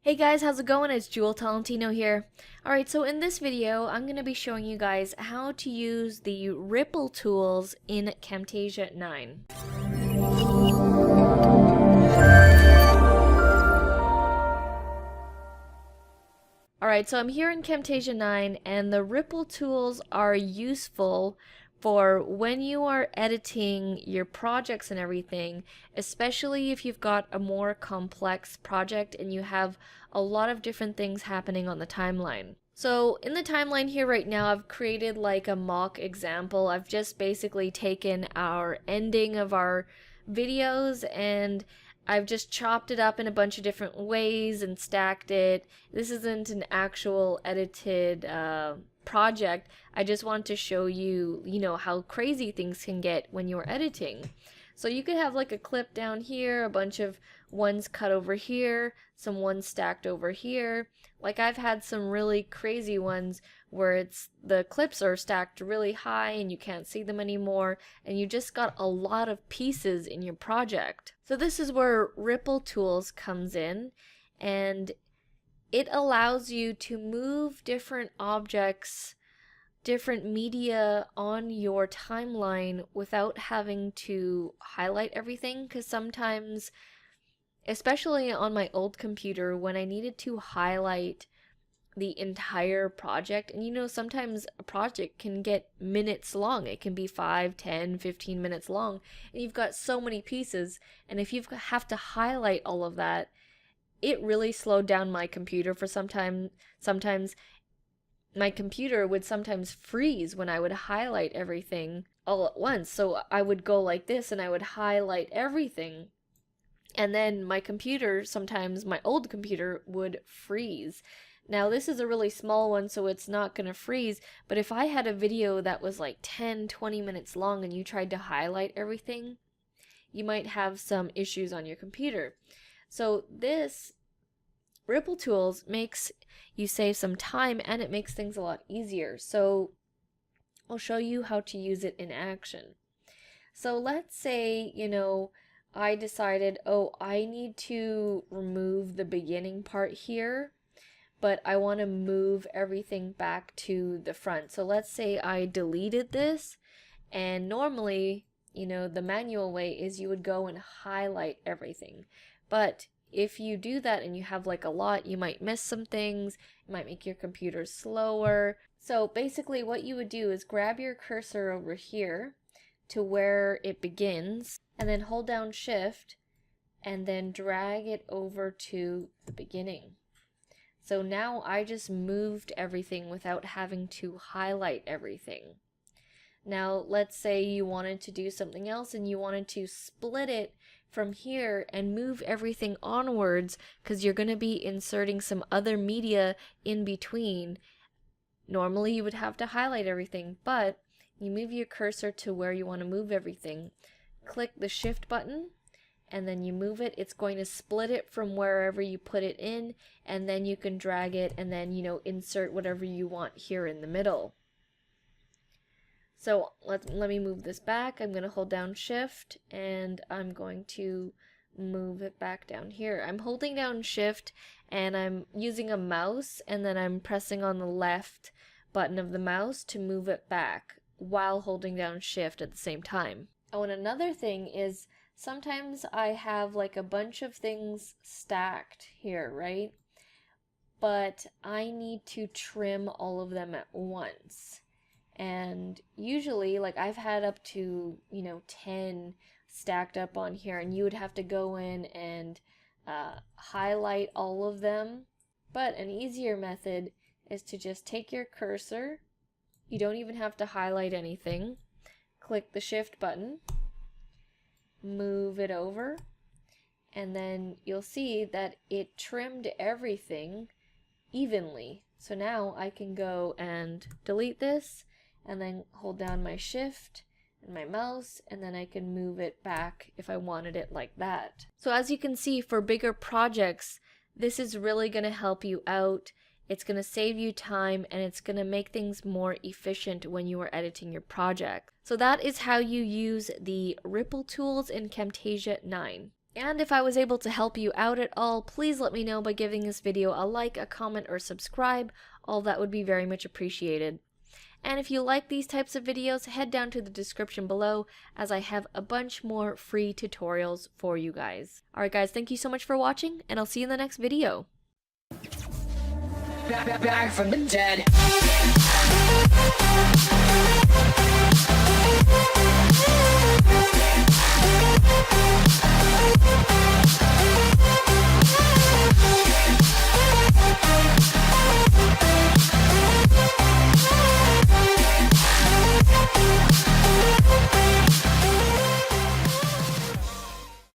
Hey guys, how's it going? It's Jewel Talentino here. Alright, so in this video, I'm going to be showing you guys how to use the ripple tools in Camtasia 9. Alright, so I'm here in Camtasia 9, and the ripple tools are useful for when you are editing your projects and everything, especially if you've got a more complex project and you have a lot of different things happening on the timeline. So in the timeline here right now, I've created like a mock example. I've just basically taken our ending of our videos and I've just chopped it up in a bunch of different ways and stacked it. This isn't an actual edited project. I just want to show you, how crazy things can get when you're editing. So you could have like a clip down here, a bunch of ones cut over here, some ones stacked over here. Like I've had some really crazy ones where the clips are stacked really high and you can't see them anymore, and you just got a lot of pieces in your project. So this is where Ripple Tools comes in, and it allows you to move different objects, different media on your timeline without having to highlight everything, because sometimes, especially on my old computer, when I needed to highlight the entire project, and sometimes a project can get minutes long. It can be 5, 10, 15 minutes long, and you've got so many pieces, and if you have to highlight all of that, it really slowed down my computer for some time. Sometimes my computer would sometimes freeze when I would highlight everything all at once. So I would go like this and I would highlight everything. And then my computer, sometimes my old computer, would freeze. Now this is a really small one, so it's not going to freeze, but if I had a video that was like 10, 20 minutes long and you tried to highlight everything, you might have some issues on your computer. So this Ripple Tools makes you save some time, and it makes things a lot easier. So I'll show you how to use it in action. So let's say, I decided, I need to remove the beginning part here, but I want to move everything back to the front. So let's say I deleted this, and normally, the manual way is you would go and highlight everything. But if you do that and you have like a lot, you might miss some things. It might make your computer slower. So basically what you would do is grab your cursor over here to where it begins, and then hold down Shift and then drag it over to the beginning. So now I just moved everything without having to highlight everything. Now let's say you wanted to do something else and you wanted to split it from here and move everything onwards, because you're going to be inserting some other media in between. Normally you would have to highlight everything, but you move your cursor to where you want to move everything, click the Shift button, and then you move it. It's going to split it from wherever you put it in, and then you can drag it and then insert whatever you want here in the middle. So let me move this back. I'm going to hold down Shift and I'm going to move it back down here. I'm holding down Shift and I'm using a mouse, and then I'm pressing on the left button of the mouse to move it back while holding down Shift at the same time. Oh, and another thing is sometimes I have like a bunch of things stacked here, right? But I need to trim all of them at once. And usually, like I've had up to, 10 stacked up on here, and you would have to go in and highlight all of them. But an easier method is to just take your cursor. You don't even have to highlight anything. Click the Shift button, move it over, and then you'll see that it trimmed everything evenly. So now I can go and delete this, and then hold down my Shift and my mouse, and then I can move it back if I wanted it like that. So as you can see, for bigger projects, this is really going to help you out. It's going to save you time, and it's going to make things more efficient when you are editing your project. So that is how you use the Ripple Tools in Camtasia 9. And if I was able to help you out at all, please let me know by giving this video a like, a comment, or subscribe. All that would be very much appreciated. And if you like these types of videos, head down to the description below as I have a bunch more free tutorials for you guys. Alright guys, thank you so much for watching, and I'll see you in the next video. Back from the dead.